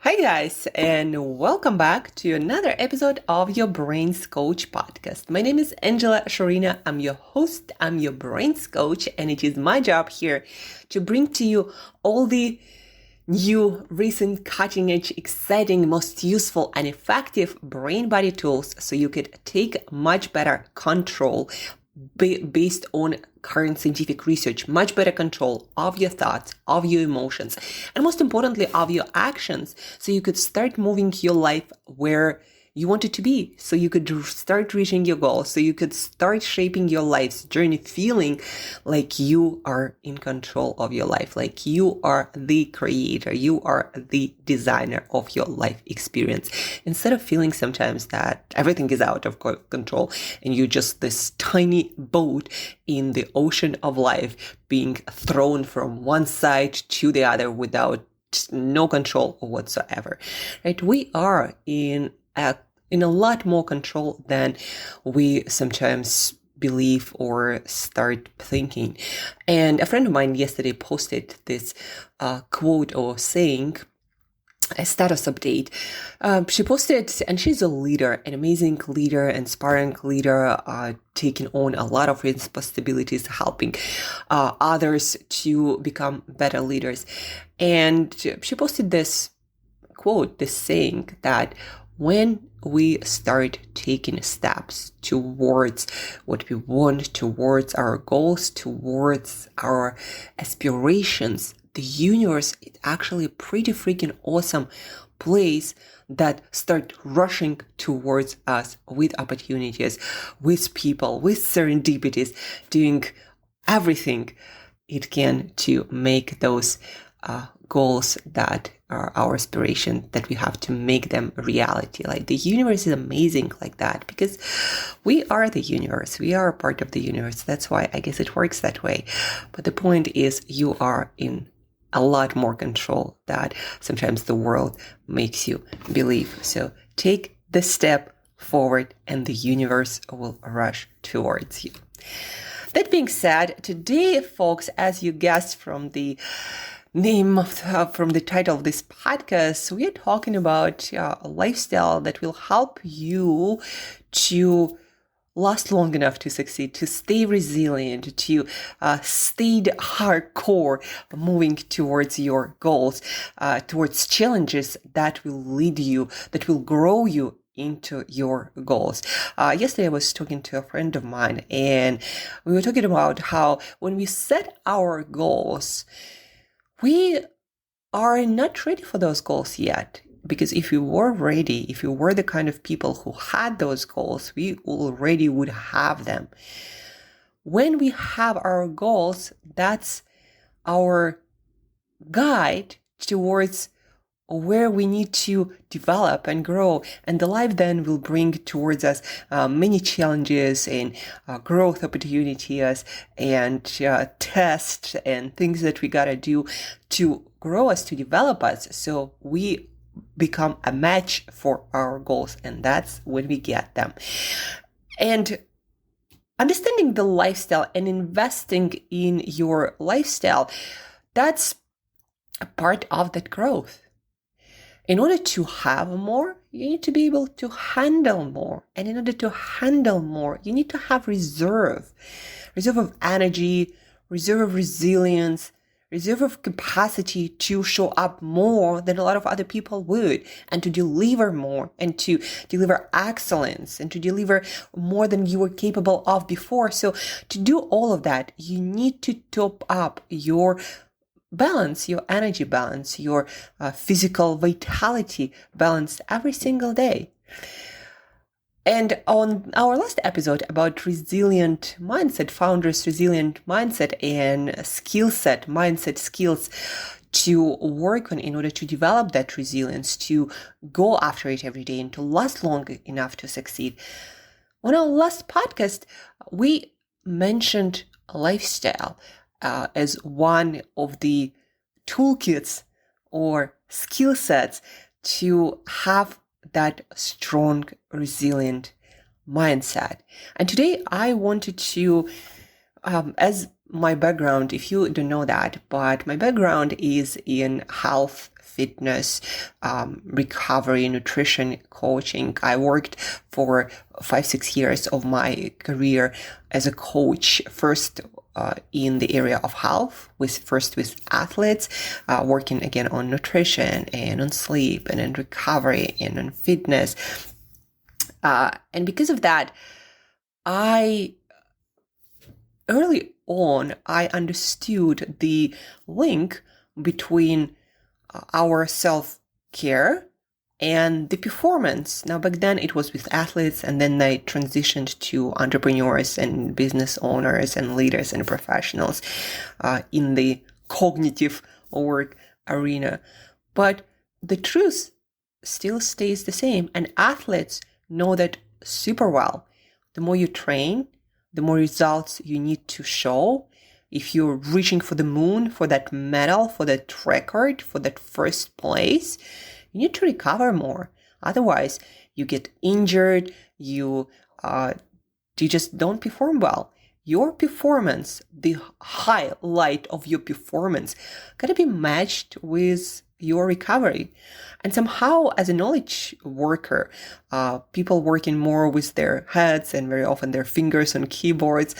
Hi guys, and welcome back to another episode of your Brains Coach podcast. My name is Shurina. I'm your host, I'm your Brains Coach, and it is my job here to bring to you all the new, recent, cutting-edge, exciting, most useful and effective brain body tools so you could take much better control based on current scientific research, much better control of your thoughts, of your emotions, and most importantly, of your actions, so you could start moving your life where you want it to be, so you could start reaching your goals, so you could start shaping your life's journey, feeling like you are in control of your life, like you are the creator, you are the designer of your life experience, instead of feeling sometimes that everything is out of control and you're just this tiny boat in the ocean of life being thrown from one side to the other without no control whatsoever, right? We are in a lot more control than we sometimes believe or start thinking. And a friend of mine yesterday posted this quote or saying, a status update. She posted, and she's a leader, an amazing leader, inspiring leader, taking on a lot of responsibilities, helping others to become better leaders. And she posted this quote, this saying that when we start taking steps towards what we want, towards our goals, towards our aspirations, the universe is actually a pretty freaking awesome place that start rushing towards us with opportunities, with people, with serendipities, doing everything it can to make those goals that are our aspiration, that we have to make them reality. Like the universe is amazing like that because we are the universe. We are a part of the universe. That's why I guess it works that way. But the point is you are in a lot more control that sometimes the world makes you believe. So take the step forward and the universe will rush towards you. That being said, today, folks, as you guessed from the name from the title of this podcast, we are talking about a lifestyle that will help you to last long enough to succeed, to stay resilient, to stay hardcore moving towards your goals, towards challenges that will lead you, that will grow you into your goals. Yesterday I was talking to a friend of mine and we were talking about how when we set our goals, we are not ready for those goals yet. Because if we were ready, if we were the kind of people who had those goals, we already would have them. When we have our goals, that's our guide towards where we need to develop and grow. And the life then will bring towards us many challenges and growth opportunities and tests and things that we gotta do to grow us, to develop us. So we become a match for our goals. And that's when we get them. And understanding the lifestyle and investing in your lifestyle, that's a part of that growth. In order to have more, you need to be able to handle more. And in order to handle more, you need to have reserve of energy, reserve of resilience, reserve of capacity to show up more than a lot of other people would, and to deliver more, and to deliver excellence, and to deliver more than you were capable of before. So to do all of that, you need to top up your balance, your energy balance, your physical vitality balance every single day. And on our last episode about resilient mindset, founders' resilient mindset and skill set, mindset skills to work on in order to develop that resilience, to go after it every day and to last long enough to succeed. On our last podcast, we mentioned lifestyle as one of the toolkits or skill sets to have that strong, resilient mindset. And today I wanted to, as my background, if you don't know that, but my background is in health, fitness, recovery, nutrition, coaching. I worked for 5-6 years of my career as a coach, first in the area of health, first with athletes, working again on nutrition and on sleep and on recovery and on fitness. And because of that, early on, I understood the link between our self-care and the performance. Now, back then it was with athletes, and then they transitioned to entrepreneurs and business owners and leaders and professionals in the cognitive work arena. But the truth still stays the same, and athletes know that super well. The more you train, the more results you need to show. If you're reaching for the moon, for that medal, for that record, for that first place, you need to recover more. Otherwise, you get injured, you just don't perform well. Your performance, the highlight of your performance, gotta be matched with your recovery. And somehow, as a knowledge worker, people working more with their heads and very often their fingers on keyboards,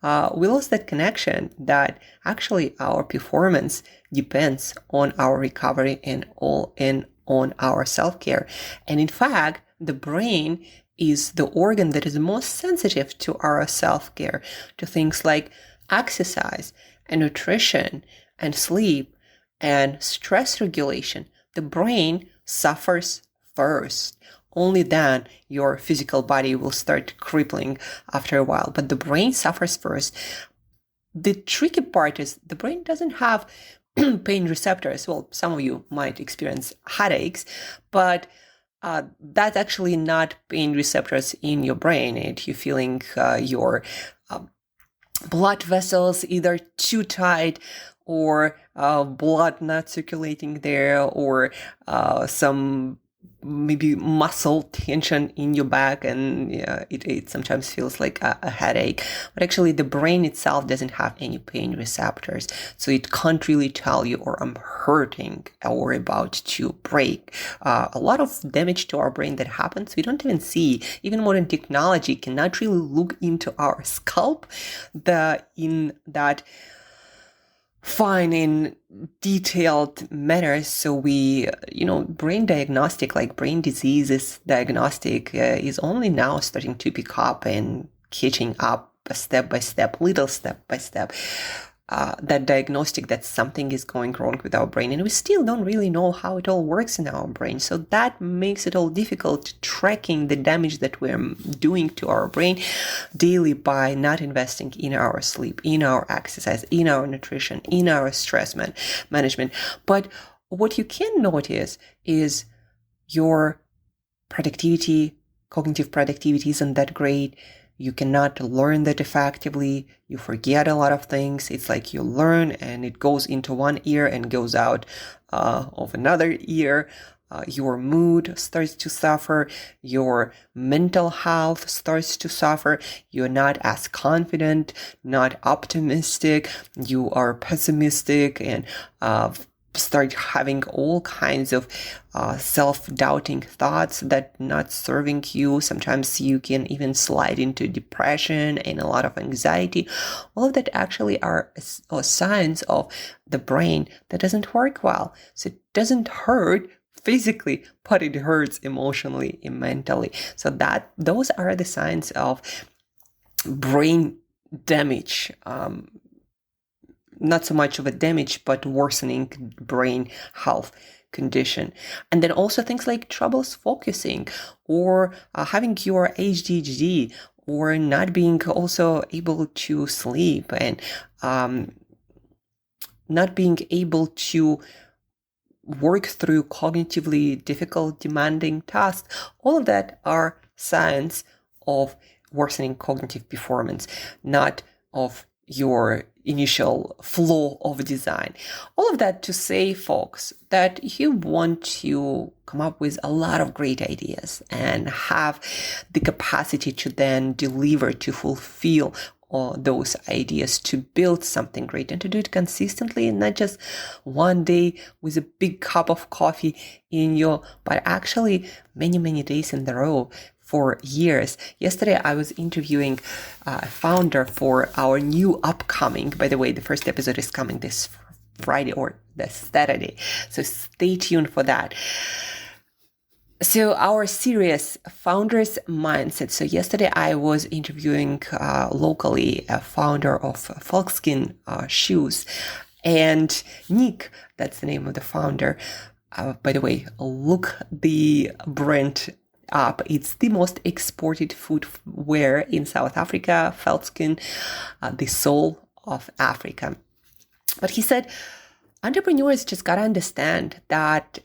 we lost that connection that actually our performance depends on our recovery and all in on our self-care. And in fact, the brain is the organ that is most sensitive to our self-care, to things like exercise and nutrition and sleep and stress regulation. The brain suffers first. Only then your physical body will start crippling after a while. But the brain suffers first. The tricky part is the brain doesn't have pain receptors. Well, some of you might experience headaches, but that's actually not pain receptors in your brain. You're feeling your blood vessels either too tight or blood not circulating there, or some maybe muscle tension in your back, and it sometimes feels like a headache. But actually the brain itself doesn't have any pain receptors, so it can't really tell you, or I'm hurting or about to break. A lot of damage to our brain that happens we don't even see. Even modern technology cannot really look into our scalp in that fine in detailed manner. So we, brain diagnostic, like brain diseases diagnostic, is only now starting to pick up and catching up step by step, little step by step. That diagnostic that something is going wrong with our brain, and we still don't really know how it all works in our brain. So that makes it all difficult tracking the damage that we're doing to our brain daily by not investing in our sleep, in our exercise, in our nutrition, in our stress management. But what you can notice is your productivity, cognitive productivity isn't that great. You cannot learn that effectively. You forget a lot of things. It's like you learn and it goes into one ear and goes out of another ear. Your mood starts to suffer. Your mental health starts to suffer. You're not as confident, not optimistic. You are pessimistic and start having all kinds of self-doubting thoughts that not serving you. Sometimes you can even slide into depression and a lot of anxiety. All of that actually are signs of the brain that doesn't work well. So it doesn't hurt physically, but it hurts emotionally and mentally. So those are the signs of brain damage. Not so much of a damage, but worsening brain health condition. And then also things like troubles focusing, or having your ADHD, or not being also able to sleep, and not being able to work through cognitively difficult, demanding tasks. All of that are signs of worsening cognitive performance, not of your initial flaw of design. All of that to say, folks, that if you want to come up with a lot of great ideas and have the capacity to then deliver, to fulfill those ideas to build something great and to do it consistently, and not just one day with a big cup of coffee but actually many, many days in a row for years. Yesterday, I was interviewing a founder for our new upcoming, by the way, the first episode is coming this Friday or this Saturday. So stay tuned for that. So our series, Founders Mindset. So yesterday I was interviewing locally a founder of Folkskin shoes, and Nick, that's the name of the founder. By the way, look the brand up. It's the most exported footwear in South Africa, Folkskin, the soul of Africa. But he said, entrepreneurs just got to understand that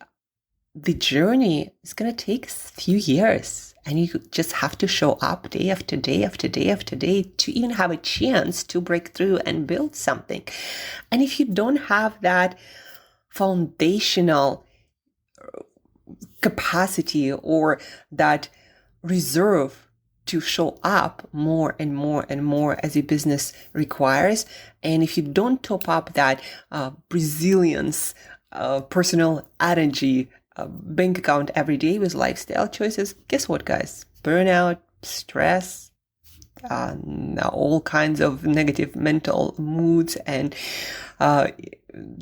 the journey is going to take a few years, and you just have to show up day after day after day after day to even have a chance to break through and build something. And if you don't have that foundational capacity or that reserve to show up more and more and more as your business requires, and if you don't top up that resilience, personal energy, bank account every day with lifestyle choices, guess what, guys? Burnout, stress, all kinds of negative mental moods and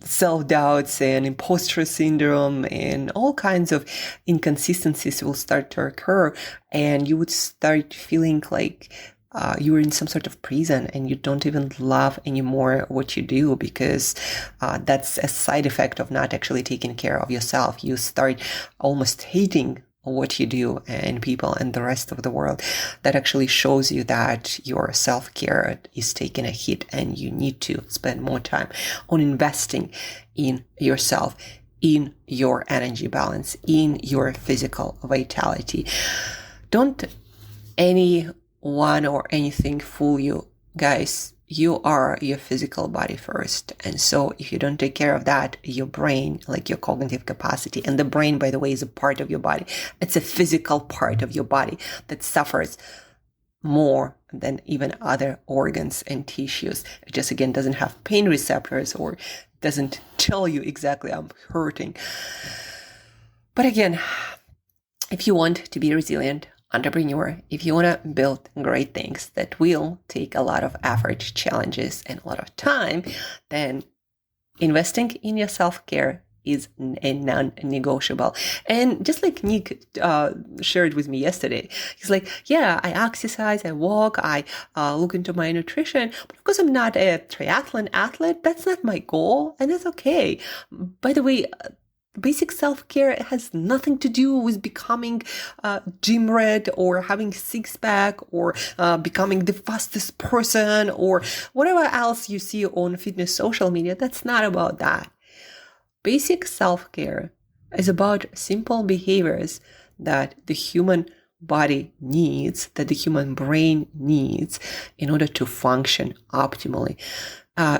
self-doubts and imposter syndrome and all kinds of inconsistencies will start to occur, and you would start feeling like you were in some sort of prison and you don't even love anymore what you do, because that's a side effect of not actually taking care of yourself. You start almost hating what you do and people and the rest of the world. That actually shows you that your self-care is taking a hit, and you need to spend more time on investing in yourself, in your energy balance, in your physical vitality. Don't anyone or anything fool you, guys. You are your physical body first. And so if you don't take care of that, your brain, like your cognitive capacity, and the brain, by the way, is a part of your body. It's a physical part of your body that suffers more than even other organs and tissues. It just, again, doesn't have pain receptors or doesn't tell you exactly I'm hurting. But again, if you want to be resilient entrepreneur, if you want to build great things that will take a lot of effort, challenges, and a lot of time, then investing in your self-care is a non-negotiable. And just like Nick shared with me yesterday, he's like, yeah, I exercise, I walk, I look into my nutrition, but because I'm not a triathlon athlete, that's not my goal, and that's okay. By the way, basic self-care has nothing to do with becoming gym rat or having six-pack or becoming the fastest person or whatever else you see on fitness social media. That's not about that. Basic self-care is about simple behaviors that the human body needs, that the human brain needs in order to function optimally.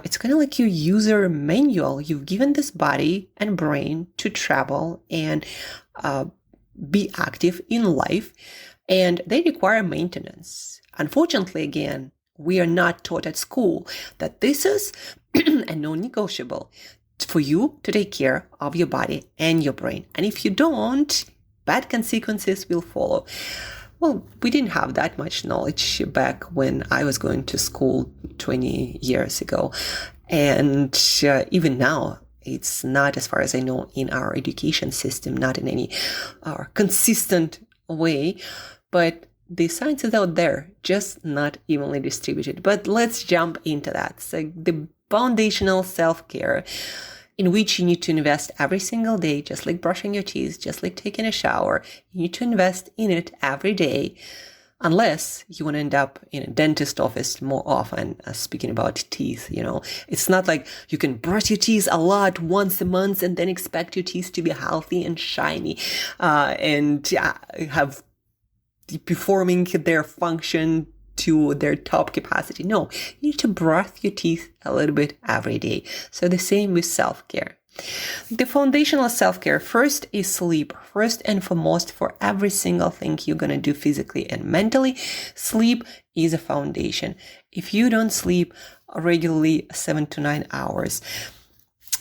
It's kind of like your user manual. You've given this body and brain to travel and be active in life, and they require maintenance. Unfortunately, again, we are not taught at school that this is a non-negotiable for you to take care of your body and your brain. And if you don't, bad consequences will follow. Well, we didn't have that much knowledge back when I was going to school 20 years ago. And even now, it's not, as far as I know, in our education system, not in any consistent way. But the science is out there, just not evenly distributed. But let's jump into that. So the foundational self-care, in which you need to invest every single day, just like brushing your teeth, just like taking a shower. You need to invest in it every day, unless you want to end up in a dentist office more often, speaking about teeth, It's not like you can brush your teeth a lot once a month and then expect your teeth to be healthy and shiny and have performing their function to their top capacity. No, you need to brush your teeth a little bit every day. So the same with self-care. The foundational self-care first is sleep. First and foremost, for every single thing you're going to do physically and mentally, sleep is a foundation. If you don't sleep regularly 7 to 9 hours,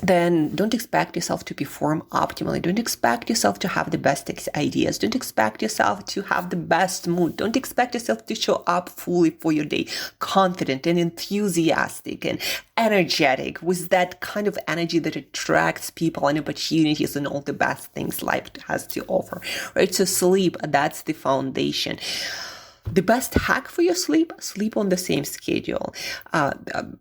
then don't expect yourself to perform optimally. Don't expect yourself to have the best ideas. Don't expect yourself to have the best mood. Don't expect yourself to show up fully for your day, confident and enthusiastic and energetic, with that kind of energy that attracts people and opportunities and all the best things life has to offer, right? So sleep, that's the foundation. The best hack for your sleep on the same schedule. A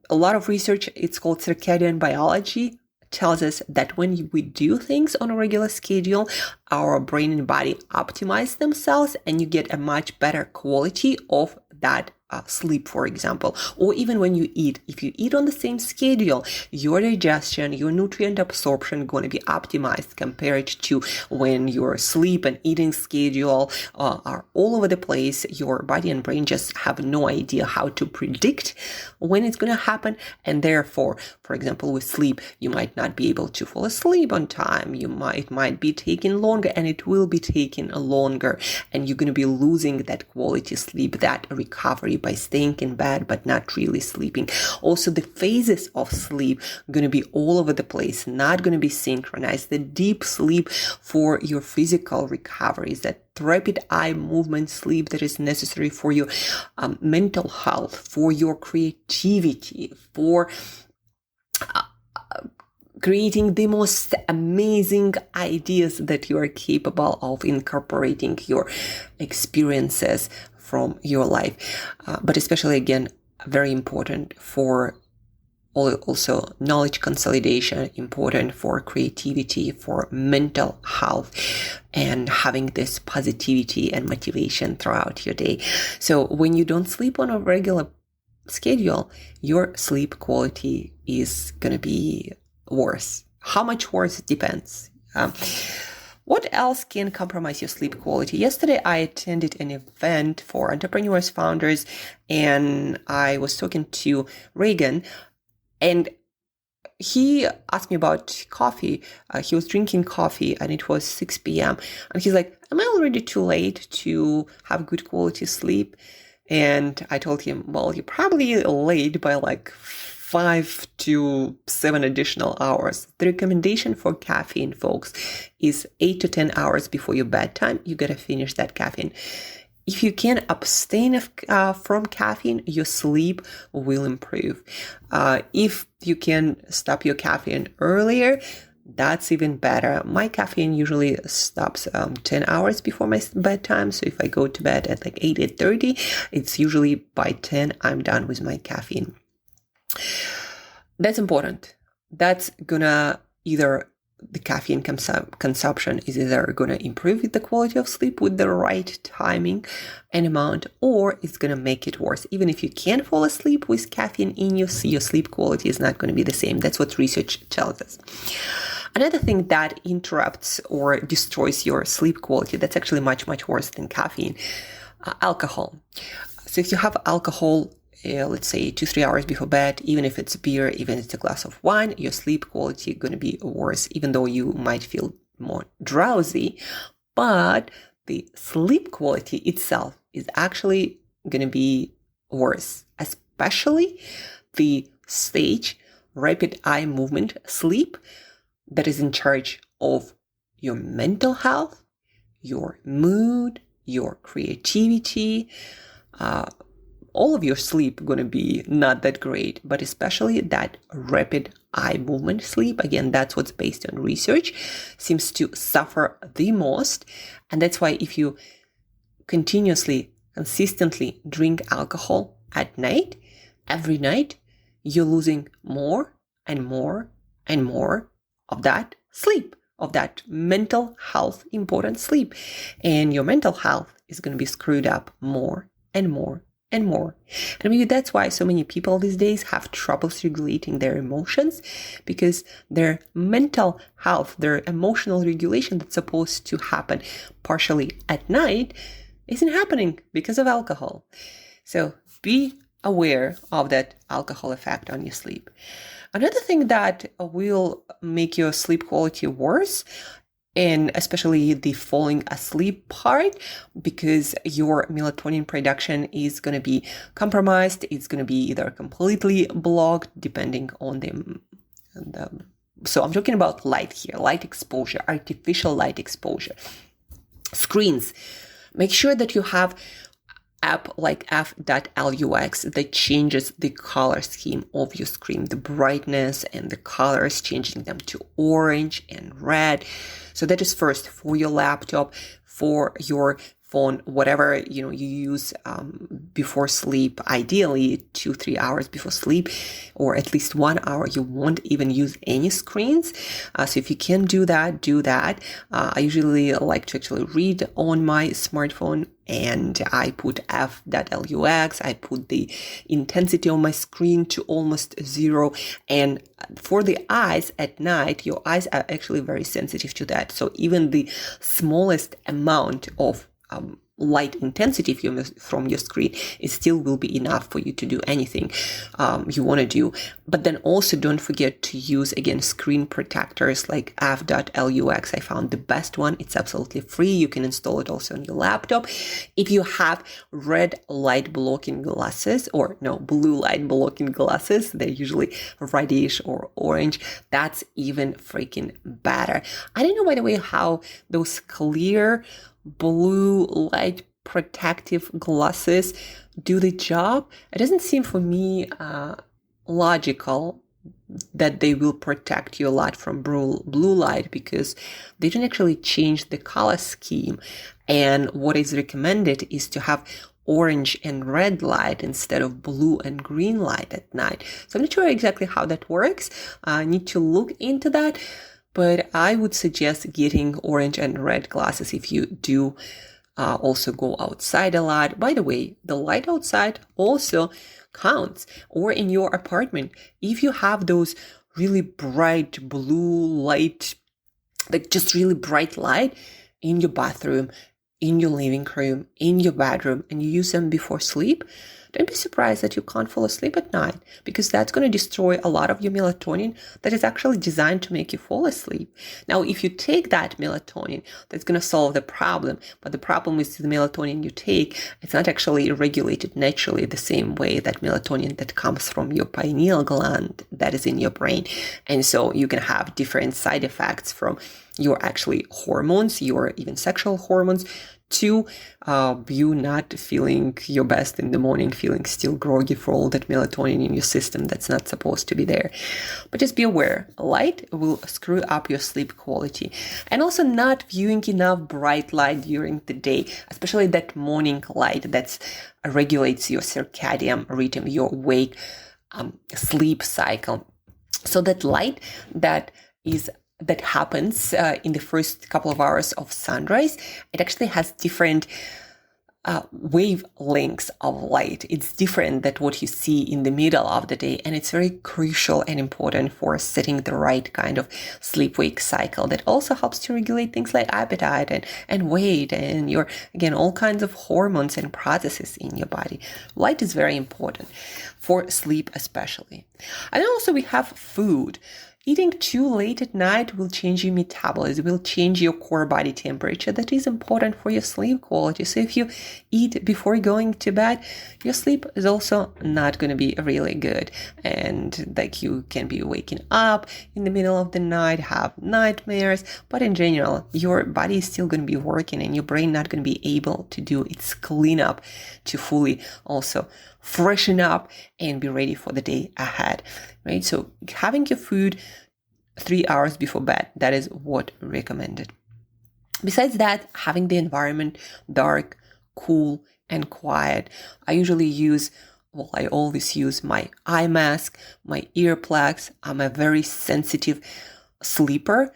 lot of research, it's called circadian biology, tells us that when we do things on a regular schedule, our brain and body optimize themselves and you get a much better quality of that sleep, for example. Or even when you eat, if you eat on the same schedule, your digestion, your nutrient absorption going to be optimized compared to when your sleep and eating schedule are all over the place. Your body and brain just have no idea how to predict when it's going to happen. And therefore, for example, with sleep, you might not be able to fall asleep on time. It might be taking longer, and it will be taking longer. And you're going to be losing that quality sleep, that recovery, by staying in bed but not really sleeping. Also, the phases of sleep are going to be all over the place, not going to be synchronized. The deep sleep for your physical recovery is that rapid eye movement sleep that is necessary for your mental health, for your creativity, for creating the most amazing ideas that you are capable of incorporating your experiences from your life. But especially, again, very important for also knowledge consolidation, important for creativity, for mental health, and having this positivity and motivation throughout your day. So when you don't sleep on a regular schedule, your sleep quality is going to be worse. How much worse? It depends. What else can compromise your sleep quality? Yesterday, I attended an event for entrepreneurs, founders, and I was talking to Reagan, and he asked me about coffee. He was drinking coffee, and it was 6 p.m. And he's like, am I already too late to have good quality sleep? And I told him, well, you're probably late by like 5 to 7 additional hours. The recommendation for caffeine, folks, is 8 to 10 hours before your bedtime. You got to finish that caffeine. If you can abstain from caffeine, your sleep will improve. If you can stop your caffeine earlier, that's even better. My caffeine usually stops 10 hours before my bedtime. So if I go to bed at like 8:30, it's usually by 10, I'm done with my caffeine. That's important. That's gonna the caffeine consumption is either gonna improve the quality of sleep with the right timing and amount, or it's gonna make it worse. Even if you can fall asleep with caffeine in your sleep quality is not gonna be the same. That's what research tells us. Another thing that interrupts or destroys your sleep quality, that's actually much, much worse than caffeine, alcohol. So if you have alcohol, let's say 2-3 hours before bed, even if it's beer, even if it's a glass of wine, your sleep quality is going to be worse, even though you might feel more drowsy. But the sleep quality itself is actually going to be worse, especially the stage rapid eye movement sleep that is in charge of your mental health, your mood, your creativity. All of your sleep going to be not that great, but especially that rapid eye movement sleep, again, that's what's based on research, seems to suffer the most. And that's why if you consistently drink alcohol at night, every night, you're losing more and more and more of that sleep, of that mental health important sleep. And your mental health is going to be screwed up more and more and more. And maybe that's why so many people these days have troubles regulating their emotions, because their mental health, their emotional regulation that's supposed to happen partially at night isn't happening because of alcohol. So be aware of that alcohol effect on your sleep. Another thing that will make your sleep quality worse, and especially the falling asleep part, because your melatonin production is going to be compromised. It's going to be either completely blocked, depending on so I'm talking about light here, light exposure, artificial light exposure. Screens. Make sure that you have app like f.lux that changes the color scheme of your screen, the brightness and the colors, changing them to orange and red. So that is first for your laptop, for your phone, whatever you use before sleep, ideally 2-3 hours before sleep, or at least 1 hour. You won't even use any screens. So if you can do that, do that. I usually like to actually read on my smartphone, and I put f.lux. I put the intensity on my screen to almost 0. And for the eyes at night, your eyes are actually very sensitive to that. So even the smallest amount of light intensity from your screen, it still will be enough for you to do anything you want to do. But then also don't forget to use, again, screen protectors like f.lux. I found the best one. It's absolutely free. You can install it also on your laptop. If you have red light blocking glasses, or no, blue light blocking glasses, they're usually reddish or orange, that's even freaking better. I don't know, by the way, how those clear blue light protective glasses do the job. It doesn't seem for me logical that they will protect you a lot from blue light, because they don't actually change the color scheme. And what is recommended is to have orange and red light instead of blue and green light at night. So I'm not sure exactly how that works. I need to look into that. But I would suggest getting orange and red glasses if you do also go outside a lot. By the way, the light outside also counts, or in your apartment. If you have those really bright blue light, like just really bright light in your bathroom, in your living room, in your bedroom, and you use them before sleep, don't be surprised that you can't fall asleep at night, because that's going to destroy a lot of your melatonin that is actually designed to make you fall asleep. Now, if you take that melatonin, that's going to solve the problem. But the problem is the melatonin you take, it's not actually regulated naturally the same way that melatonin that comes from your pineal gland that is in your brain. And so you can have different side effects from your actually hormones, your even sexual hormones, to you not feeling your best in the morning, feeling still groggy for all that melatonin in your system that's not supposed to be there. But just be aware, light will screw up your sleep quality. And also not viewing enough bright light during the day, especially that morning light that regulates your circadian rhythm, your wake sleep cycle. So that light that happens in the first couple of hours of sunrise, it actually has different wavelengths of light. It's different than what you see in the middle of the day, and it's very crucial and important for setting the right kind of sleep-wake cycle that also helps to regulate things like appetite and weight and your, again, all kinds of hormones and processes in your body. Light is very important for sleep especially. And also we have food. Eating too late at night will change your metabolism, will change your core body temperature. That is important for your sleep quality. So if you eat before going to bed, your sleep is also not going to be really good. And like you can be waking up in the middle of the night, have nightmares. But in general, your body is still going to be working and your brain not going to be able to do its cleanup to fully also freshen up and be ready for the day ahead, right? So having your food 3 hours before bed, that is what recommended. Besides that, having the environment dark, cool, and quiet. I always use my eye mask, my earplugs. I'm a very sensitive sleeper,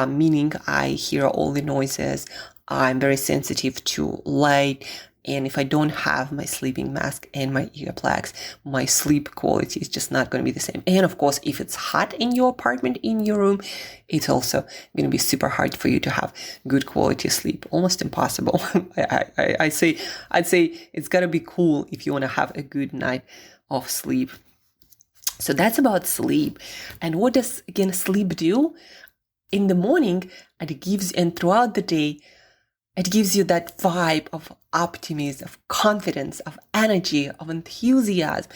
meaning I hear all the noises. I'm very sensitive to light. And if I don't have my sleeping mask and my earplugs, my sleep quality is just not going to be the same. And of course, if it's hot in your apartment, in your room, it's also going to be super hard for you to have good quality sleep. Almost impossible. I'd say it's got to be cool if you want to have a good night of sleep. So that's about sleep. And what does, again, sleep do? In the morning, it gives, and throughout the day, it gives you that vibe of optimism, of confidence, of energy, of enthusiasm.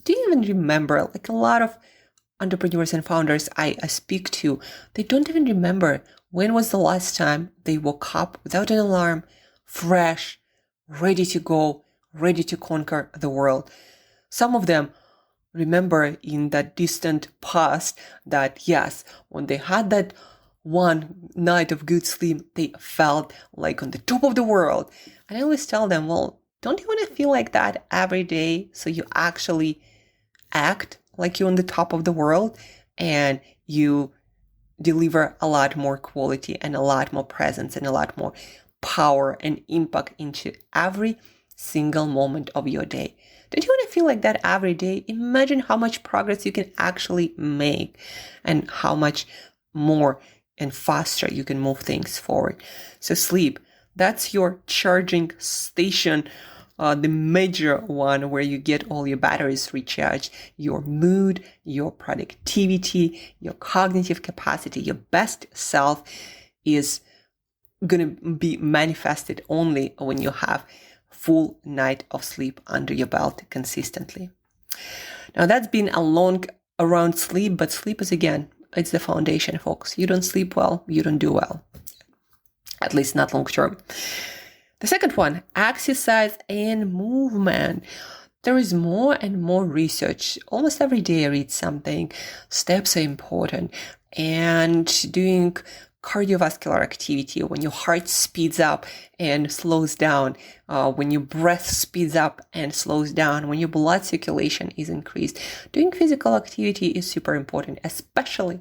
Do you even remember, like a lot of entrepreneurs and founders I speak to, they don't even remember when was the last time they woke up without an alarm, fresh, ready to go, ready to conquer the world. Some of them remember in that distant past that, yes, when they had that one night of good sleep, they felt like on the top of the world. And I always tell them, well, don't you want to feel like that every day so you actually act like you're on the top of the world and you deliver a lot more quality and a lot more presence and a lot more power and impact into every single moment of your day? Don't you want to feel like that every day? Imagine how much progress you can actually make and how much more and faster you can move things forward. So sleep, that's your charging station, the major one where you get all your batteries recharged, your mood, your productivity, your cognitive capacity, your best self is going to be manifested only when you have full night of sleep under your belt consistently. Now that's been a long around sleep, but sleep is, again, it's the foundation, folks. You don't sleep well, you don't do well, at least not long term. The second one, exercise and movement. There is more and more research. Almost every day I read something. Steps are important. And doing cardiovascular activity, when your heart speeds up and slows down, when your breath speeds up and slows down, when your blood circulation is increased. Doing physical activity is super important, especially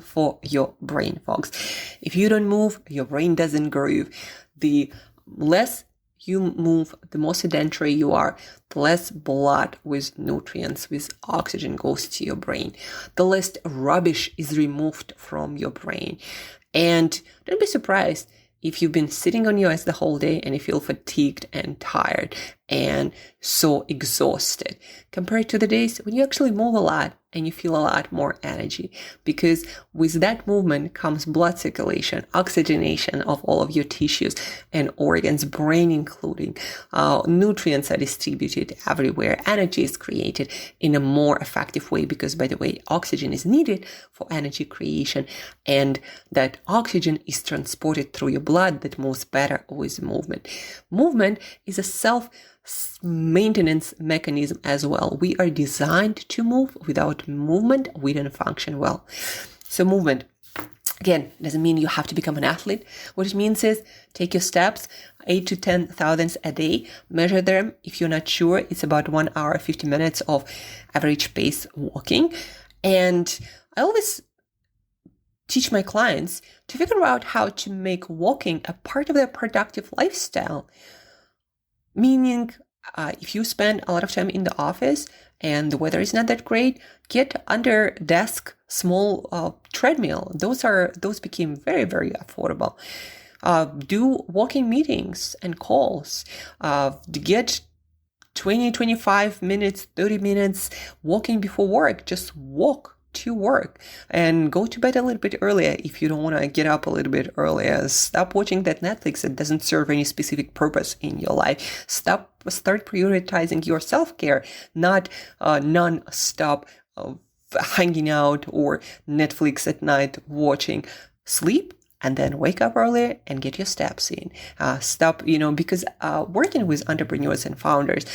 for your brain, folks. If you don't move, your brain doesn't groove. The less you move, the more sedentary you are, the less blood with nutrients, with oxygen goes to your brain, the less rubbish is removed from your brain. And don't be surprised if you've been sitting on your ass the whole day and you feel fatigued and tired and so exhausted compared to the days when you actually move a lot and you feel a lot more energy, because with that movement comes blood circulation, oxygenation of all of your tissues and organs, brain including. Nutrients are distributed everywhere. Energy is created in a more effective way because, by the way, oxygen is needed for energy creation, and that oxygen is transported through your blood that moves better with movement. Movement is a self-maintenance mechanism as well. We are designed to move. Without movement, we don't function well. So movement, again, doesn't mean you have to become an athlete. What it means is take your steps, 8 to 10,000 a day, measure them. If you're not sure, it's about 1 hour, 50 minutes of average pace walking. And I always teach my clients to figure out how to make walking a part of their productive lifestyle. Meaning, if you spend a lot of time in the office and the weather is not that great, get under desk small treadmill. Those became very, very affordable. Do walking meetings and calls. Get 20, 25 minutes, 30 minutes walking before work. Just walk to work and go to bed a little bit earlier if you don't want to get up a little bit earlier. Stop watching that Netflix that doesn't serve any specific purpose in your life. Start prioritizing your self-care, not non-stop hanging out or Netflix at night watching. Sleep and then wake up earlier and get your steps in. Because working with entrepreneurs and founders,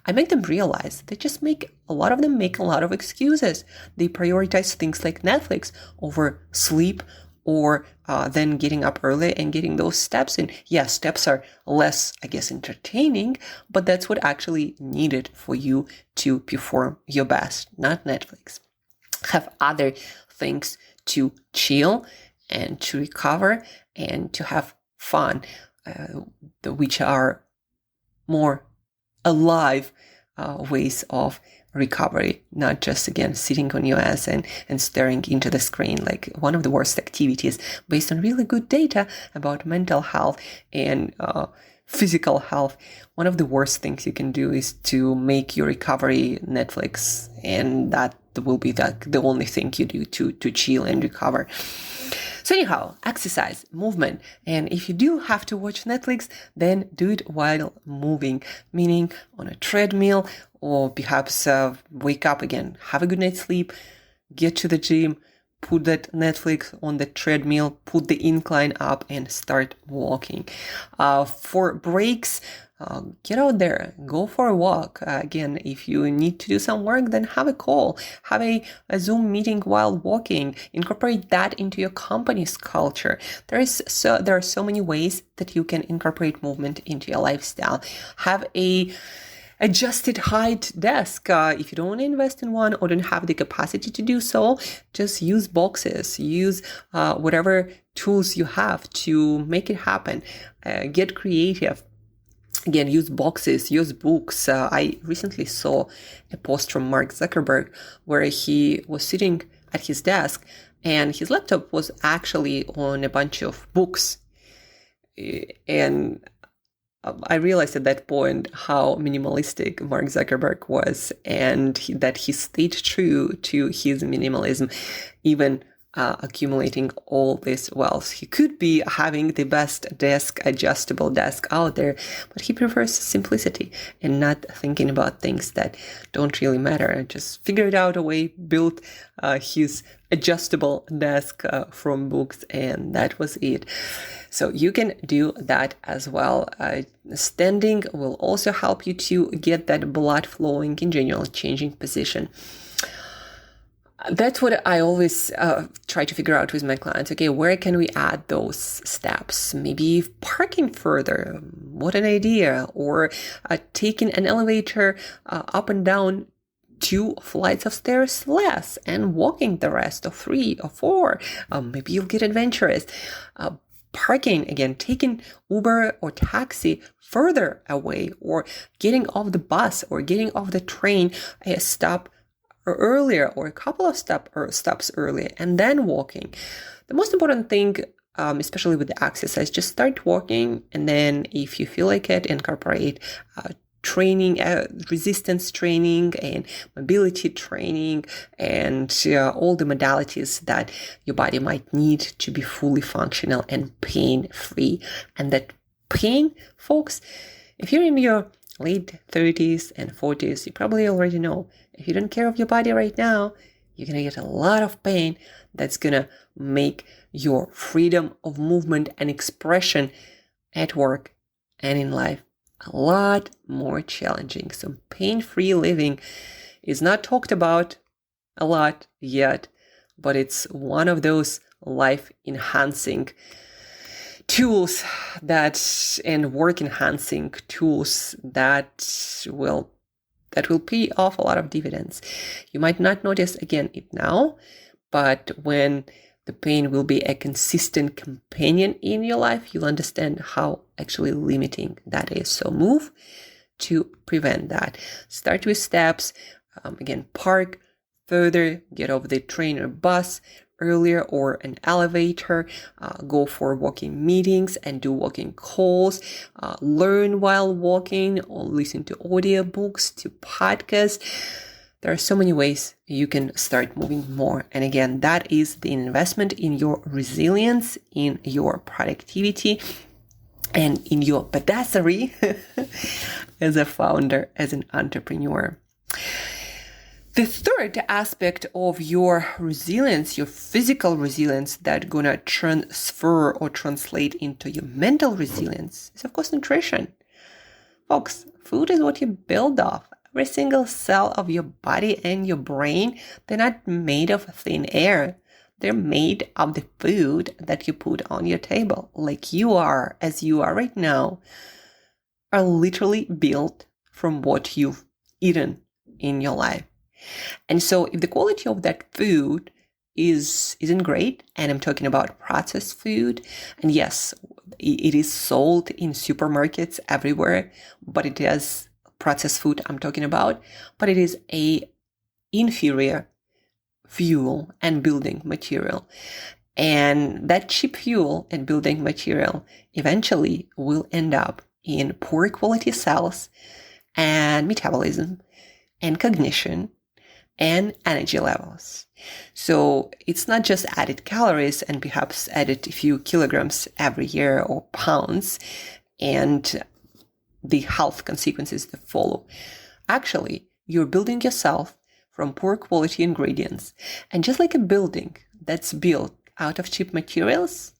I make them realize they just a lot of them make a lot of excuses. They prioritize things like Netflix over sleep or then getting up early and getting those steps in. Yeah, steps are less, I guess, entertaining, but that's what actually needed for you to perform your best, not Netflix. Have other things to chill and to recover and to have fun, which are more alive ways of recovery, not just, again, sitting on your ass and staring into the screen, like one of the worst activities based on really good data about mental health and physical health, one of the worst things you can do is to make your recovery Netflix, and that will be the only thing you do to chill and recover. So anyhow, exercise, movement. And if you do have to watch Netflix, then do it while moving, meaning on a treadmill, or perhaps wake up again, have a good night's sleep, get to the gym, put that Netflix on the treadmill, put the incline up, and start walking. For breaks, get out there, go for a walk. Again, if you need to do some work, then have a call, have a Zoom meeting while walking, incorporate that into your company's culture. There are so many ways that you can incorporate movement into your lifestyle. Have a adjusted height desk. If you don't want to invest in one or don't have the capacity to do so, just use boxes, use whatever tools you have to make it happen. Get creative. Again, use boxes, use books. I recently saw a post from Mark Zuckerberg where he was sitting at his desk and his laptop was actually on a bunch of books. And I realized at that point how minimalistic Mark Zuckerberg was, and that he stayed true to his minimalism, even accumulating all this wealth. He could be having the best adjustable desk out there, but he prefers simplicity and not thinking about things that don't really matter. Just figured out a way, built his adjustable desk from books, and that was it. So you can do that as well. Standing will also help you to get that blood flowing in general, changing position. That's what I always try to figure out with my clients. Okay, where can we add those steps? Maybe parking further. What an idea. Or taking an elevator up and down 2 flights of stairs less and walking the rest of 3 or 4. Maybe you'll get adventurous. Parking, again, taking Uber or taxi further away, or getting off the bus or getting off the train a stop earlier or a couple of stops earlier, and then walking. The most important thing, especially with the exercise, just start walking, and then if you feel like it, incorporate training, resistance training and mobility training, and all the modalities that your body might need to be fully functional and pain-free. And that pain, folks, if you're in your late 30s and 40s, you probably already know, if you don't care of your body right now, you're going to get a lot of pain that's going to make your freedom of movement and expression at work and in life a lot more challenging. So pain-free living is not talked about a lot yet, but it's one of those life-enhancing tools and work-enhancing tools that will pay off a lot of dividends. You might not notice again it now, but when the pain will be a consistent companion in your life, you'll understand how actually limiting that is. So move to prevent that. Start with steps. Again, park further, get off the train or bus earlier or an elevator, go for walking meetings and do walking calls, learn while walking or listen to audiobooks, to podcasts. There are so many ways you can start moving more. And again, that is the investment in your resilience, in your productivity, and in your badassery as a founder, as an entrepreneur. The third aspect of your resilience, your physical resilience, that's gonna transfer or translate into your mental resilience is, of course, nutrition. Folks, food is what you build off. Every single cell of your body and your brain, they're not made of thin air. They're made of the food that you put on your table, like you are, as you are right now, are literally built from what you've eaten in your life. And so if the quality of that food isn't great, and I'm talking about processed food, and yes, it is sold in supermarkets everywhere, but it is processed food I'm talking about, but it is a inferior fuel and building material. And that cheap fuel and building material eventually will end up in poor quality cells and metabolism and cognition and energy levels. So it's not just added calories and perhaps added a few kilograms every year or pounds and the health consequences that follow. Actually, you're building yourself from poor quality ingredients. And just like a building that's built out of cheap materials,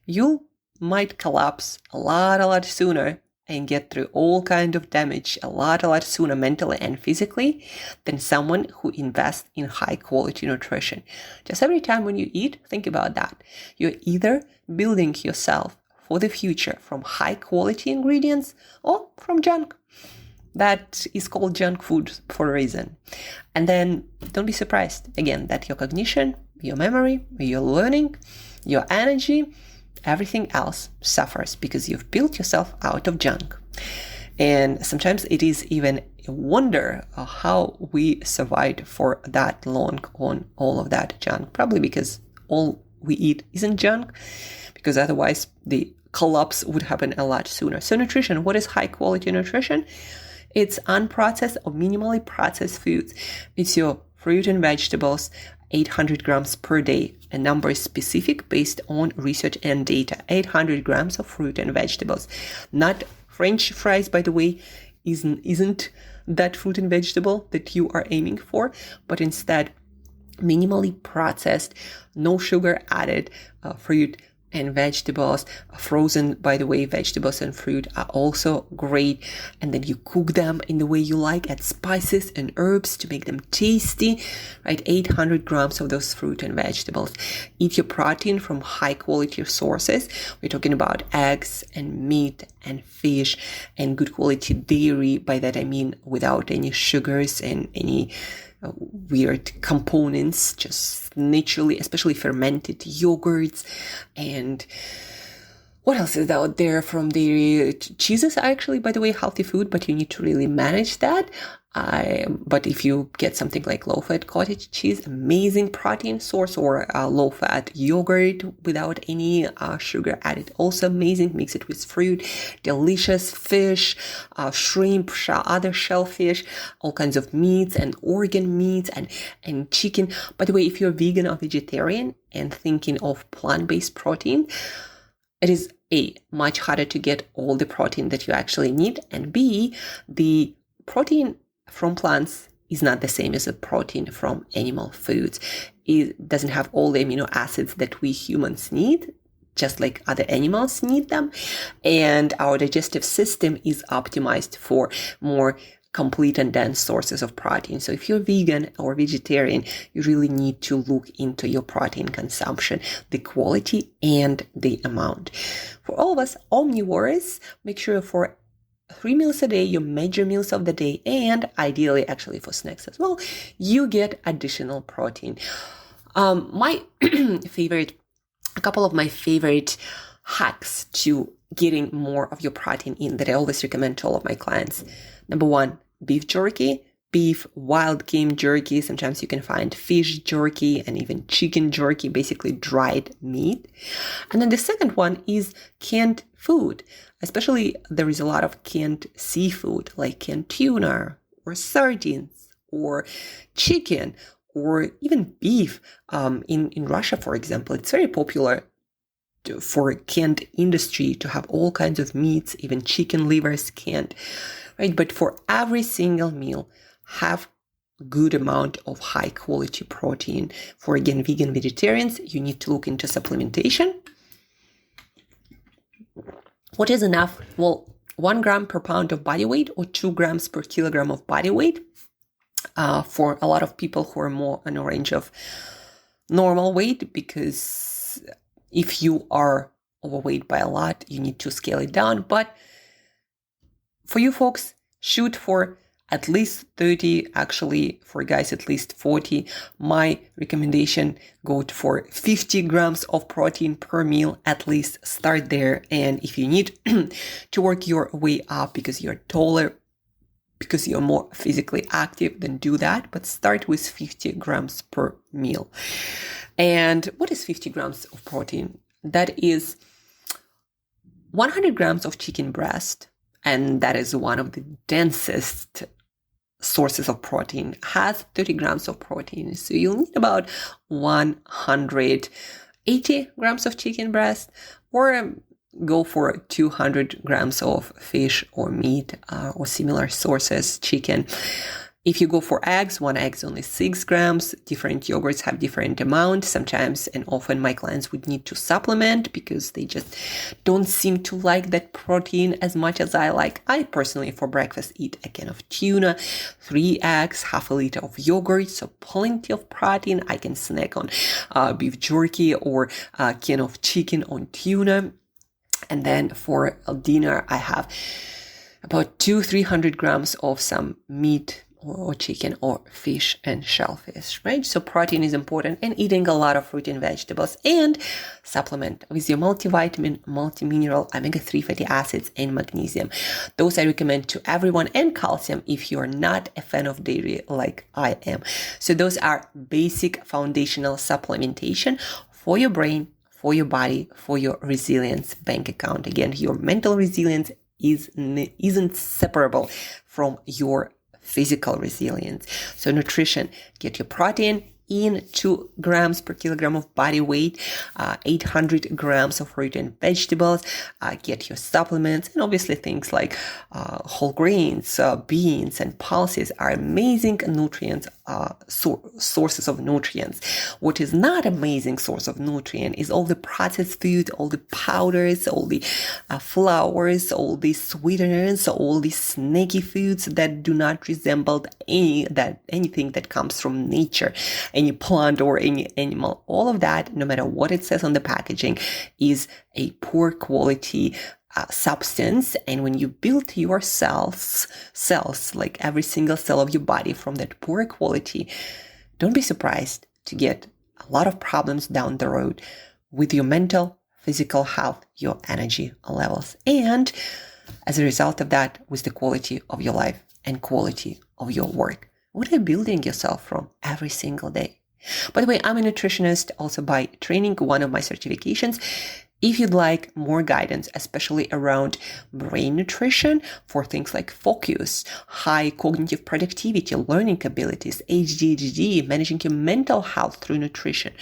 you might collapse a lot sooner and get through all kind of damage a lot sooner mentally and physically than someone who invests in high quality nutrition. Just every time when you eat, think about that. You're either building yourself for the future from high quality ingredients or from junk. That is called junk food for a reason. And then don't be surprised, again, that your cognition, your memory, your learning, your energy, everything else suffers because you've built yourself out of junk. And sometimes it is even a wonder how we survived for that long on all of that junk. Probably because all we eat isn't junk, because otherwise the collapse would happen a lot sooner. So nutrition, what is high quality nutrition? It's unprocessed or minimally processed foods. It's your fruit and vegetables, 800 grams per day. A number is specific based on research and data. 800 grams of fruit and vegetables. Not French fries, by the way, isn't that fruit and vegetable that you are aiming for, but instead minimally processed, no sugar added fruit and vegetables. Frozen, by the way, vegetables and fruit are also great. And then you cook them in the way you like, add spices and herbs to make them tasty, right? 800 grams of those fruit and vegetables. Eat your protein from high quality sources. We're talking about eggs and meat and fish and good quality dairy. By that I mean without any sugars and any weird components, just naturally, especially fermented yogurts. And what else is out there from dairy? Cheeses are actually, by the way, healthy food, but you need to really manage that. But if you get something like low-fat cottage cheese, amazing protein source, or low-fat yogurt without any sugar added, also amazing. Mix it with fruit, delicious fish, shrimp, other shellfish, all kinds of meats and organ meats and chicken. By the way, if you're vegan or vegetarian and thinking of plant-based protein, it is A, much harder to get all the protein that you actually need, and B, the protein from plants is not the same as a protein from animal foods. It doesn't have all the amino acids that we humans need, just like other animals need them. And our digestive system is optimized for more complete and dense sources of protein. So if you're vegan or vegetarian, you really need to look into your protein consumption, the quality and the amount. For all of us omnivores, make sure for 3 meals a day, your major meals of the day, and ideally actually for snacks as well, you get additional protein. A couple of my favorite hacks to getting more of your protein in that I always recommend to all of my clients. Number one, beef jerky, beef, wild game jerky. Sometimes you can find fish jerky and even chicken jerky, basically dried meat. And then the second one is canned food. Especially there is a lot of canned seafood like canned tuna or sardines or chicken or even beef. In Russia, for example, it's very popular for canned industry to have all kinds of meats, even chicken livers canned, right? But for every single meal, have good amount of high quality protein. For again, vegan vegetarians, you need to look into supplementation. What is enough? Well, 1 gram per pound of body weight or 2 grams per kilogram of body weight. For a lot of people who are more in a range of normal weight, because if you are overweight by a lot, you need to scale it down. But for you folks, shoot for at least 30, actually for guys at least 40. My recommendation, go for 50 grams of protein per meal, at least start there. And if you need to work your way up because you're taller, because you're more physically active, then do that. But start with 50 grams per meal. And what is 50 grams of protein? That is 100 grams of chicken breast, and that is one of the densest sources of protein, has 30 grams of protein. So you'll need about 180 grams of chicken breast, or go for 200 grams of fish or meat or similar sources, chicken. If you go for eggs, one egg is only 6 grams. Different yogurts have different amounts. Sometimes and often my clients would need to supplement because they just don't seem to like that protein as much as I like. I personally, for breakfast, eat a can of tuna, 3 eggs, half a liter of yogurt, so plenty of protein. I can snack on beef jerky or a can of chicken on tuna. And then for dinner, I have about 200-300 grams of some meat or chicken or fish and shellfish, right? So protein is important, and eating a lot of fruit and vegetables, and supplement with your multivitamin, multimineral, omega-3 fatty acids, and magnesium. Those I recommend to everyone, and calcium if you're not a fan of dairy like I am. So those are basic foundational supplementation for your brain, for your body, for your resilience bank account. Again, your mental resilience isn't separable from your physical resilience. So nutrition, get your protein in 2 grams per kilogram of body weight, 800 grams of fruit and vegetables, get your supplements, and obviously things like whole grains, beans, and pulses are amazing nutrients, sources of nutrients. What is not amazing source of nutrient is all the processed food, all the powders, all the flours, all the sweeteners, all the snacky foods that do not resemble anything that comes from nature, any plant or any animal. All of that, no matter what it says on the packaging, is a poor quality substance. And when you build your cells, like every single cell of your body, from that poor quality, don't be surprised to get a lot of problems down the road with your mental, physical health, your energy levels, and as a result of that, with the quality of your life and quality of your work. What are you building yourself from every single day? By the way, I'm a nutritionist also by training, one of my certifications. If you'd like more guidance, especially around brain nutrition for things like focus, high cognitive productivity, learning abilities, ADHD, managing your mental health through nutrition,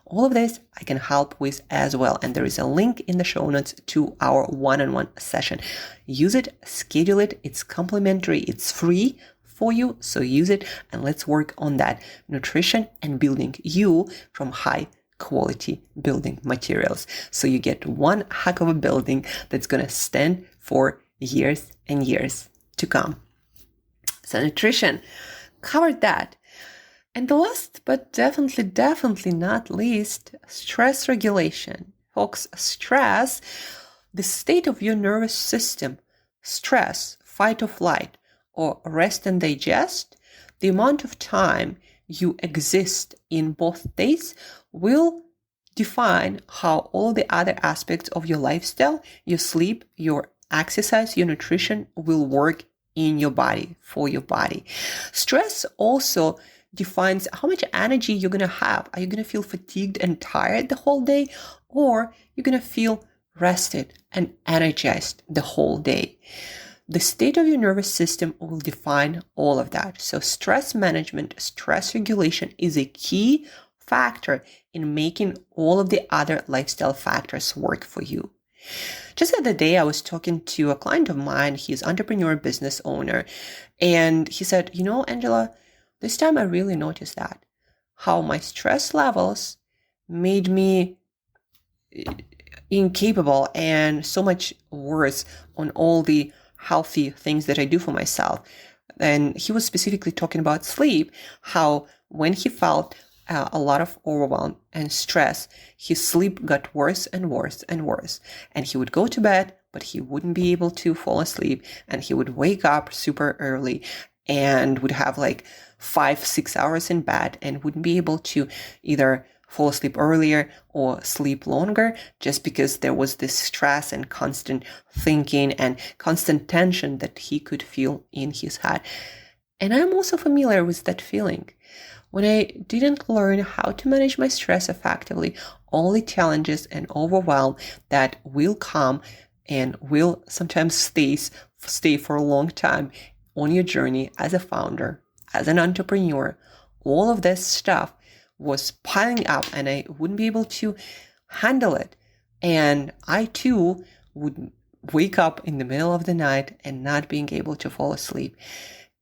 all of this I can help with as well. And there is a link in the show notes to our one-on-one session. Use it, schedule it. It's complimentary. It's free for you. So use it, and let's work on that nutrition and building you from high quality building materials. So you get one heck of a building that's going to stand for years and years to come. So nutrition, covered that. And the last, but definitely not least, stress regulation. Folks, stress, the state of your nervous system, stress, fight or flight, or rest and digest, the amount of time you exist in both days will define how all the other aspects of your lifestyle, your sleep, your exercise, your nutrition will work in your body, for your body. Stress also defines how much energy you're going to have. Are you going to feel fatigued and tired the whole day, or you're going to feel rested and energized the whole day? The state of your nervous system will define all of that. So stress management, stress regulation is a key factor in making all of the other lifestyle factors work for you. Just the other day, I was talking to a client of mine. He's an entrepreneur, business owner. And he said, Angela, this time I really noticed that how my stress levels made me incapable and so much worse on all the healthy things that I do for myself. And he was specifically talking about sleep, how when he felt a lot of overwhelm and stress, his sleep got worse and worse and worse. And he would go to bed, but he wouldn't be able to fall asleep. And he would wake up super early and would have like 5-6 hours in bed and wouldn't be able to either fall asleep earlier or sleep longer, just because there was this stress and constant thinking and constant tension that he could feel in his head. And I'm also familiar with that feeling. When I didn't learn how to manage my stress effectively, all the challenges and overwhelm that will come and will sometimes stay for a long time on your journey as a founder, as an entrepreneur. All of this stuff was piling up and I wouldn't be able to handle it. And I too would wake up in the middle of the night and not being able to fall asleep.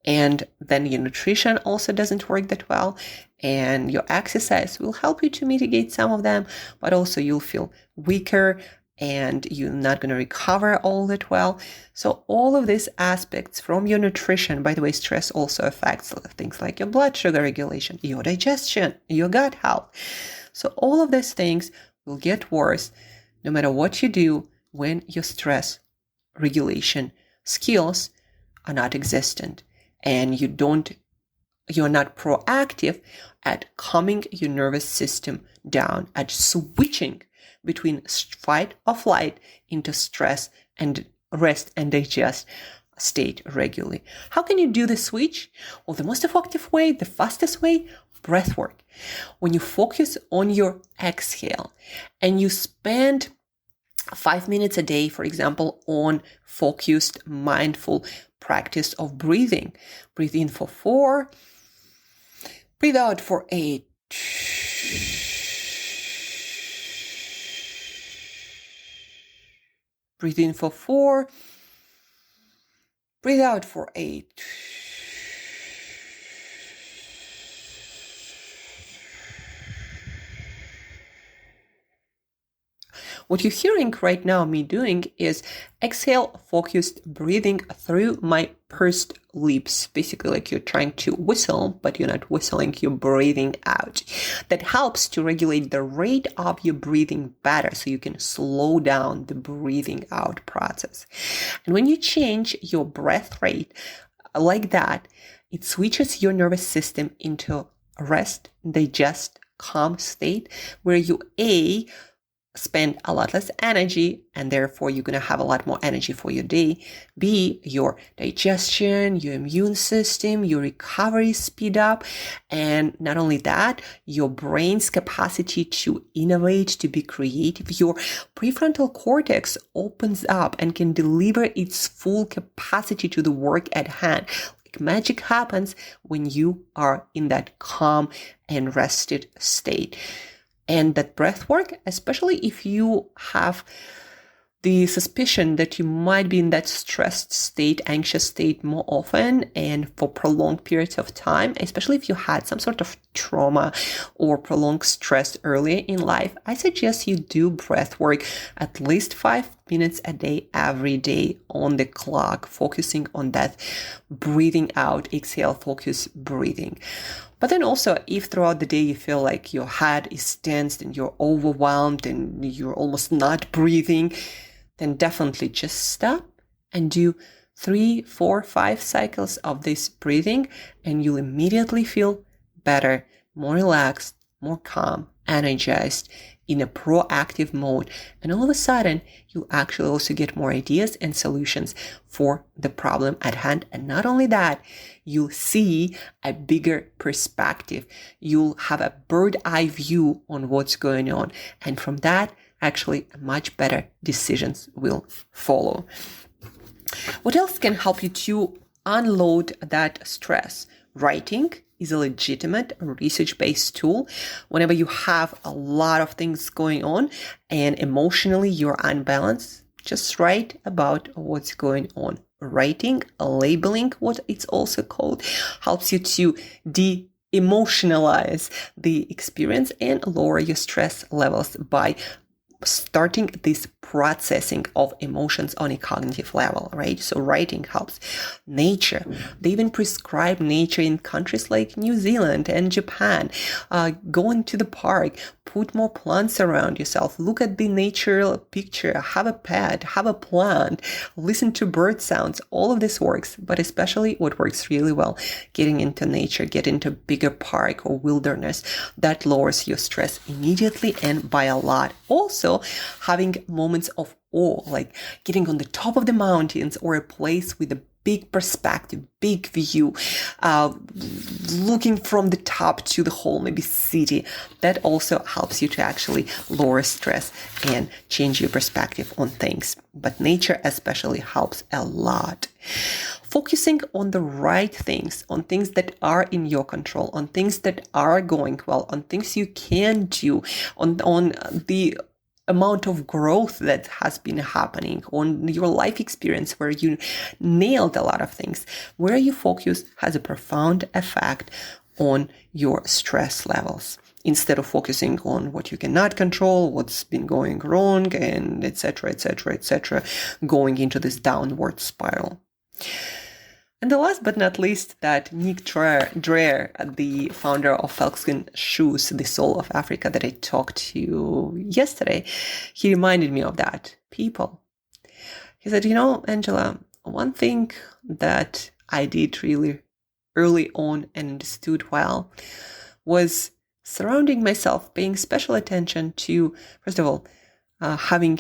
And then your nutrition also doesn't work that well. And your exercise will help you to mitigate some of them, but also you'll feel weaker and you're not going to recover all that well. So all of these aspects from your nutrition, by the way, stress also affects things like your blood sugar regulation, your digestion, your gut health. So all of these things will get worse no matter what you do when your stress regulation skills are not existent and you're not proactive at calming your nervous system down, at switching between fight or flight into stress and rest and digest state regularly. How can you do the switch? Well, the most effective way, the fastest way, breath work. When you focus on your exhale and you spend 5 minutes a day, for example, on focused, mindful practice of breathing. Breathe in for 4, breathe out for 8. Breathe in for 4, breathe out for 8. What you're hearing right now me doing is exhale focused breathing through my pursed lips. Basically like you're trying to whistle, but you're not whistling, you're breathing out. That helps to regulate the rate of your breathing better so you can slow down the breathing out process. And when you change your breath rate like that, it switches your nervous system into rest, digest, calm state where you spend a lot less energy and therefore you're going to have a lot more energy for your day. B, your digestion, your immune system, your recovery speed up. And not only that, your brain's capacity to innovate, to be creative, your prefrontal cortex opens up and can deliver its full capacity to the work at hand. Like magic happens when you are in that calm and rested state. And that breath work, especially if you have the suspicion that you might be in that stressed state, anxious state more often and for prolonged periods of time, especially if you had some sort of trauma or prolonged stress earlier in life, I suggest you do breath work at least 5 minutes a day, every day on the clock, focusing on that breathing out, exhale, focus breathing. But then also, if throughout the day you feel like your head is tensed and you're overwhelmed and you're almost not breathing, then definitely just stop and do 3, 4, 5 cycles of this breathing and you'll immediately feel better, more relaxed, more calm, energized, in a proactive mode. And all of a sudden, you'll actually also get more ideas and solutions for the problem at hand. And not only that, you'll see a bigger perspective. You'll have a bird's eye view on what's going on. And from that, actually, much better decisions will follow. What else can help you to unload that stress? Writing is a legitimate research-based tool. Whenever you have a lot of things going on and emotionally you're unbalanced, just write about what's going on. Writing, labeling, what it's also called, helps you to de-emotionalize the experience and lower your stress levels by starting this processing of emotions on a cognitive level, right? So writing helps. Nature. They even prescribe nature in countries like New Zealand and Japan. Going to the park, put more plants around yourself. Look at the natural picture. Have a pet, have a plant, listen to bird sounds. All of this works, but especially what works really well, getting into nature, get into bigger park or wilderness. That lowers your stress immediately and by a lot. Also, having moments of awe, like getting on the top of the mountains or a place with a big perspective, big view, looking from the top to the whole maybe city. That also helps you to actually lower stress and change your perspective on things. But nature especially helps a lot. Focusing on the right things, on things that are in your control, on things that are going well, on things you can do, on the amount of growth that has been happening, on your life experience where you nailed a lot of things. Where you focus has a profound effect on your stress levels, instead of focusing on what you cannot control, what's been going wrong, and etc., going into this downward spiral. And the last but not least, that Nick Dreher, the founder of Elkskin Shoes, the soul of Africa that I talked to yesterday, he reminded me of that. People. He said, Angela, one thing that I did really early on and understood well was surrounding myself, paying special attention to, first of all, having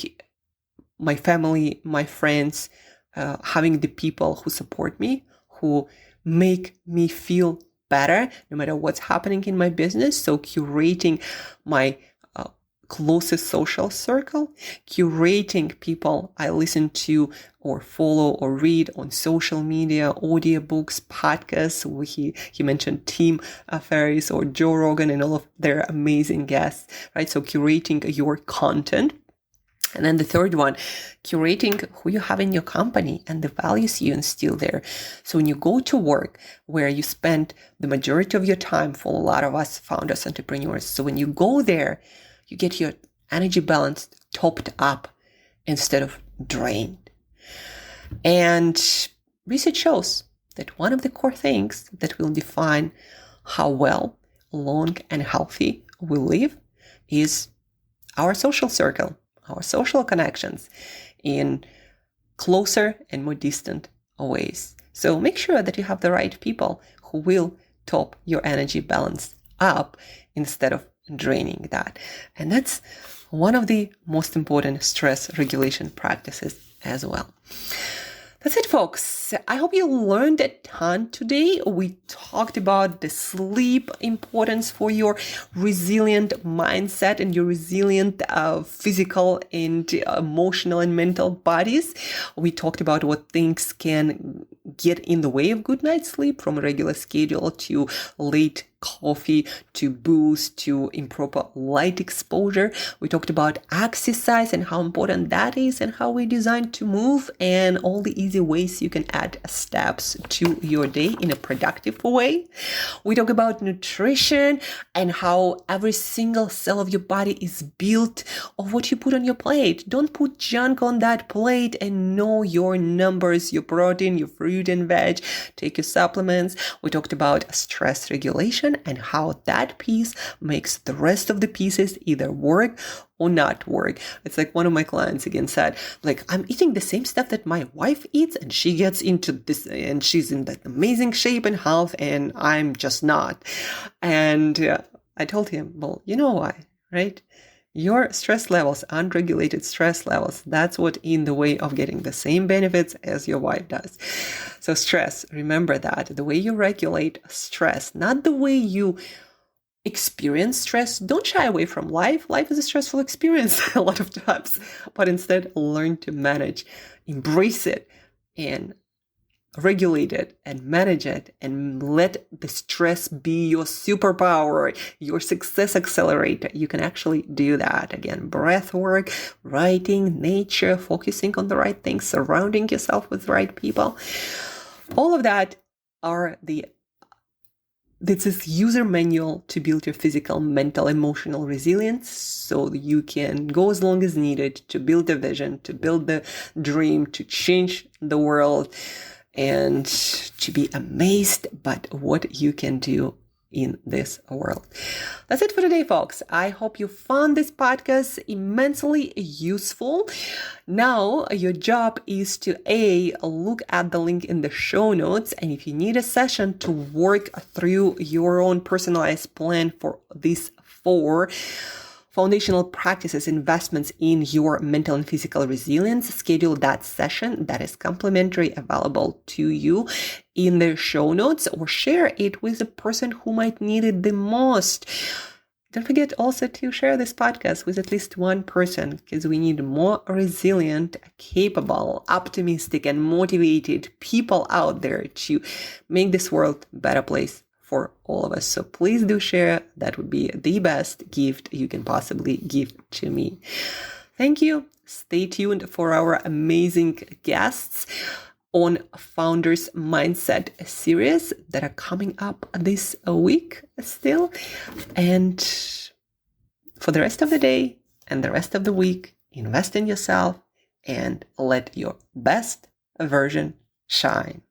my family, my friends, having the people who support me, who make me feel better no matter what's happening in my business. So curating my closest social circle, curating people I listen to or follow or read on social media, audiobooks, podcasts. He mentioned Tim Ferriss or Joe Rogan and all of their amazing guests, right? So curating your content. And then the third one, curating who you have in your company and the values you instill there. So when you go to work, where you spend the majority of your time, for a lot of us founders, entrepreneurs, so when you go there, you get your energy balance topped up instead of drained. And research shows that one of the core things that will define how well, long, and healthy we live is our social circle, our social connections in closer and more distant ways. So make sure that you have the right people who will top your energy balance up instead of draining that. And that's one of the most important stress regulation practices as well. That's it, folks. I hope you learned a ton today. We talked about the sleep importance for your resilient mindset and your resilient physical and emotional and mental bodies. We talked about what things can get in the way of good night's sleep, from a regular schedule to late coffee to booze to improper light exposure. We talked about exercise and how important that is and how we're designed to move and all the easy ways you can add steps to your day in a productive way. We talk about nutrition and how every single cell of your body is built of what you put on your plate. Don't put junk on that plate, and know your numbers, your protein, your fruit and veg. Take your supplements. We talked about stress regulation and how that piece makes the rest of the pieces either work or not work. It's like one of my clients again said, like, I'm eating the same stuff that my wife eats and she gets into this and she's in that amazing shape and health and I'm just not. And I told him, well, you know why, right? Your stress levels, unregulated stress levels, that's what in the way of getting the same benefits as your wife does. So stress, remember that. The way you regulate stress, not the way you experience stress. Don't shy away from life. Life is a stressful experience a lot of times, but instead learn to manage, embrace it, and regulate it and manage it, and let the stress be your superpower, your success accelerator. You can actually do that. Again, breath work, writing, nature, focusing on the right things, surrounding yourself with the right people. All of that are this is user manual to build your physical, mental, emotional resilience so you can go as long as needed to build the vision, to build the dream, to change the world, and to be amazed by what you can do in this world. That's it for today, folks. I hope you found this podcast immensely useful. Now, your job is to look at the link in the show notes. And if you need a session to work through your own personalized plan for these 4 foundational practices, investments in your mental and physical resilience, schedule that session that is complimentary, available to you in the show notes, or share it with the person who might need it the most. Don't forget also to share this podcast with at least one person, because we need more resilient, capable, optimistic, and motivated people out there to make this world a better place for all of us. So please do share. That would be the best gift you can possibly give to me. Thank you. Stay tuned for our amazing guests on Founders Mindset series that are coming up this week still. And for the rest of the day and the rest of the week, invest in yourself and let your best version shine.